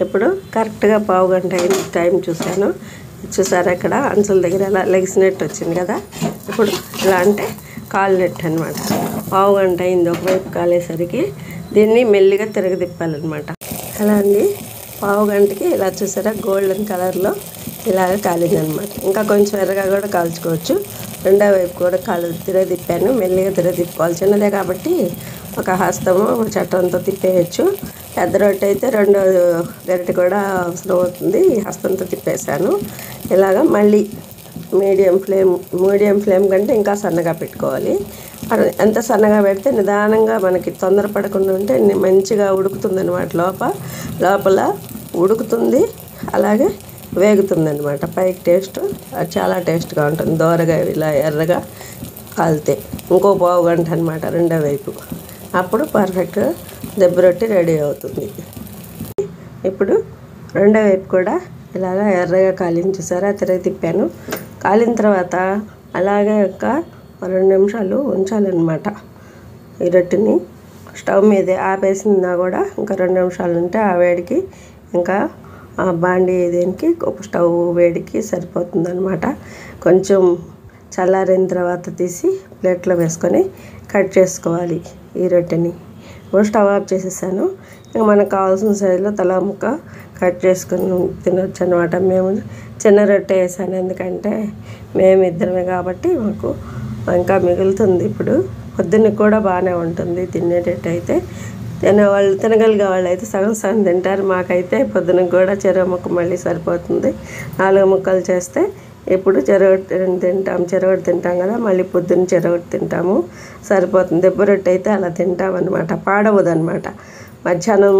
ఇప్పుడు కరెక్ట్గా పావు గంట అయింది టైం చూశాను. చూసారా ఇక్కడ అంచుల దగ్గర ఎలా లెగిసినట్టు వచ్చింది కదా. ఇప్పుడు ఇలా అంటే కాలినట్టు అనమాట. పావు గంట అయింది ఒకవైపు కాలేసరికి. దీన్ని మెల్లిగా తిరగదిప్పాలన్నమాట. అలా అండి పావు గంటకి ఇలా చూసారా గోల్డెన్ కలర్లో ఇలాగ కాలిందనమాట. ఇంకా కొంచెం ఎర్రగా కూడా కాల్చుకోవచ్చు. రెండో వైపు కూడా తిరగదిప్పాను. మెల్లిగా తిరగదిప్పుకోవాలి. చిన్నదే కాబట్టి ఒక హస్తము చట్టంతో తిప్పేయచ్చు. పెద్ద రొట్టె అయితే రెండో గరిటె కూడా అవసరం అవుతుంది. హస్తంతో తిప్పేశాను. ఇలాగ మళ్ళీ మీడియం ఫ్లేమ్ కంటే ఇంకా సన్నగా పెట్టుకోవాలి. ఎంత సన్నగా పెడితే నిదానంగా మనకి తొందరపడకుండా ఉంటే మంచిగా ఉడుకుతుంది అనమాట. లోపల ఉడుకుతుంది, అలాగే వేగుతుంది అనమాట. పైకి టేస్ట్ చాలా టేస్ట్గా ఉంటుంది. దోరగా ఇలా ఎర్రగా కాలితే ఇంకో పావు గంట అనమాట రెండో వైపు. అప్పుడు పర్ఫెక్ట్గా దెబ్బ రొట్టె రెడీ అవుతుంది. ఇప్పుడు రెండో వైపు కూడా ఇలాగ ఎర్రగా కాలింది చూసారా. తిరగ తిప్పాను. కాలిన తర్వాత అలాగే ఒక 2 నిమిషాలు ఉంచాలన్నమాట. ఈ రొట్టెని స్టవ్ మీదే ఆపేసినా కూడా ఇంకా 2 నిమిషాలు ఉంటే ఆ వేడికి ఇంకా ఆ బాండీ దేనికి స్టవ్ వేడికి సరిపోతుంది అనమాట. కొంచెం చల్లారిన తర్వాత తీసి ప్లేట్లో వేసుకొని కట్ చేసుకోవాలి ఈ రొట్టెని. ఇప్పుడు స్టవ్ ఆఫ్ చేసేసాను. ఇంకా మనకు కావాల్సిన సైజులో తలా ముక్క కట్ చేసుకొని తినవచ్చు అనమాట. మేము చిన్న రొట్టె వేసాను, ఎందుకంటే మేము ఇద్దరమే కాబట్టి మాకు ఇంకా మిగులుతుంది. ఇప్పుడు పొద్దున్నకి కూడా బాగానే ఉంటుంది. తినేటట్టయితే తినగలిగే వాళ్ళు అయితే సగం సగం తింటారు. మాకైతే పొద్దునకి కూడా చెరవ ముక్క మళ్ళీ సరిపోతుంది. 4 ముక్కలు చేస్తే ఇప్పుడు చెరొకటి తింటాం కదా, మళ్ళీ పొద్దున్న చెరొకటి తింటాము, సరిపోతుంది. దెబ్బ రొట్టె అయితే అలా తింటాం అనమాట. పాడవదనమాట. మధ్యాహ్నం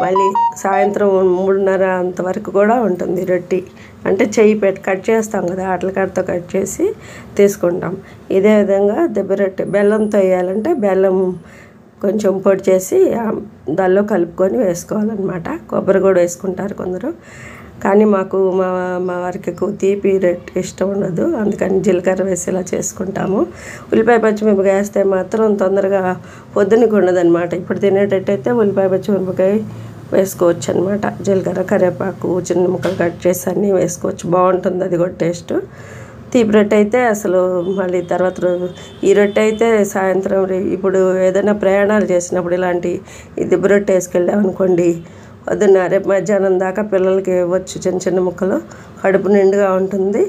మళ్ళీ సాయంత్రం 3:30 అంతవరకు కూడా ఉంటుంది రొట్టె. అంటే చెయ్యి పెట్టి కట్ చేస్తాం కదా, అట్ల కట్టతో కట్ చేసి తీసుకుంటాం. ఇదే విధంగా దెబ్బ రొట్టె బెల్లంతో వేయాలంటే బెల్లం కొంచెం పొడి చేసి దానిలో కలుపుకొని వేసుకోవాలన్నమాట. కొబ్బరి కూడా వేసుకుంటారు కొందరు, కానీ మాకు మా వారికి ఎక్కువ తీపి రొట్టె ఇష్టం ఉండదు. అందుకని జీలకర్ర వేసి ఇలా చేసుకుంటాము. ఉల్లిపాయ పచ్చిమిరపకాయ వేస్తే మాత్రం తొందరగా పొద్దునకి ఉండదన్నమాట. ఇప్పుడు తినేటట్టయితే ఉల్లిపాయ పచ్చిమిరపకాయ వేసుకోవచ్చు అనమాట. జీలకర్ర కరివేపాకు చిన్న ముక్కలు కట్ చేసి అన్నీ వేసుకోవచ్చు. బాగుంటుంది అది కూడా టేస్ట్. తీపి రొట్టె అయితే అసలు మళ్ళీ తర్వాత రోజు ఈ రొట్టె అయితే సాయంత్రం ఇప్పుడు ఏదైనా ప్రయాణాలు చేసినప్పుడు ఇలాంటి ఈ దిబ్బ రొట్టె వేసుకెళ్ళామనుకోండి, పొద్దున్న రేపు మధ్యాహ్నం దాకా పిల్లలకి ఇవ్వచ్చు. చిన్న చిన్న ముక్కలు కడుపు నిండుగా ఉంటుంది.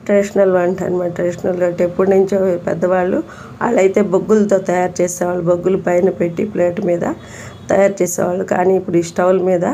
ట్రెడిషనల్ వంట అనమాట. ట్రెడిషనల్ రొట్టె ఎప్పటి నుంచో పెద్దవాళ్ళు వాళ్ళైతే బొగ్గులతో తయారు చేసేవాళ్ళు. బొగ్గులు పైన పెట్టి ప్లేట్ మీద తయారు చేసేవాళ్ళు. కానీ ఇప్పుడు ఈ స్టవ్ల మీద